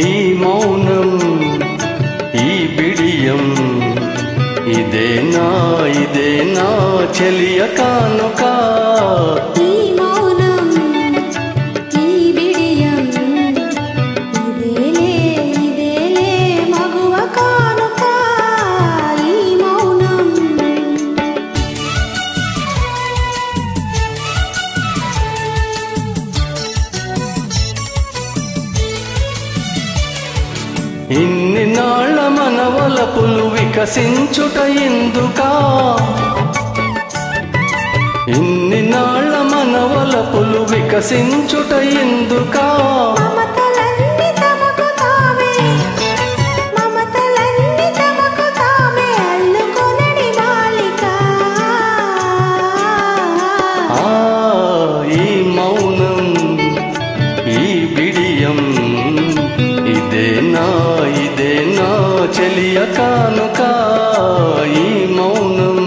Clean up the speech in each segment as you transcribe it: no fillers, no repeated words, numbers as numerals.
ఈ మౌనం ఈ బిడియం ఇదేనా ఇదేనా చెలియ కానుక ఈ మౌనం ఈ బిడియం ఇదేలే ఇదేలే మగువ కానుక ఈ మౌనం ఇన్ని నాళ్ళ మనవలపులు వికసించుట ఎందుకా ఇన్ని నాళ్ళ మనవలపులు వికసించుట ఎందుకా మమతలన్నీ తమకు తామే మమతలన్నీ తమకు తామే అల్లుకొనడి మాలిక ఈ మౌనం ఈ బిడియం ఇదేనా ఇదేనా చెలియ కానుక ఈ మౌనం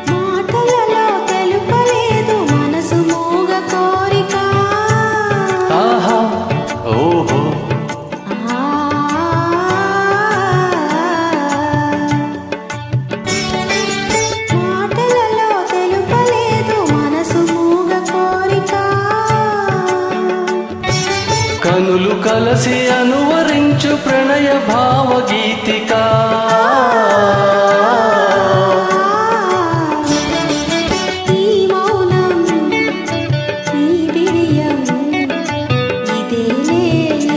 మాటలలో తెలుపలేదు మనసు మూగ కోరిక ఆహా ఓహో మాటలలో తెలుపలేదు మనసు మూగ కోరిక కనులు కలసి అనువరించు ప్రణయ భావగీతిక ఈ మౌనం ఈ బిడియం ఇదేలే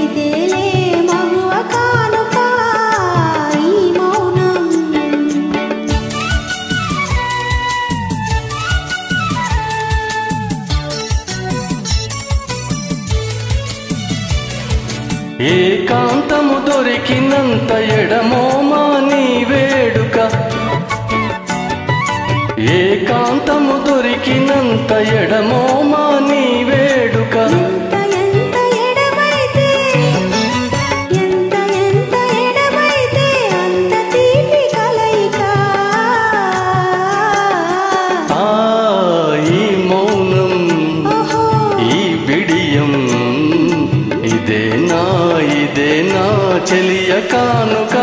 ఇదేలే మగువ కానుక ఈ మౌనం ఏకాంతము దొరికినంత ఎడమోమా నీ వేడుక ఏకాంతము దొరికినంత ఎడమోమా నీ వేడుక ఎంత ఎంత ఎడమైతే ఎంత ఎంత ఎడమైతే అంత తీపి కలయిక ఈ మౌనం ఓహో ఈ బిడియం ఇదేనా ఇదేనా చెలియ కానుక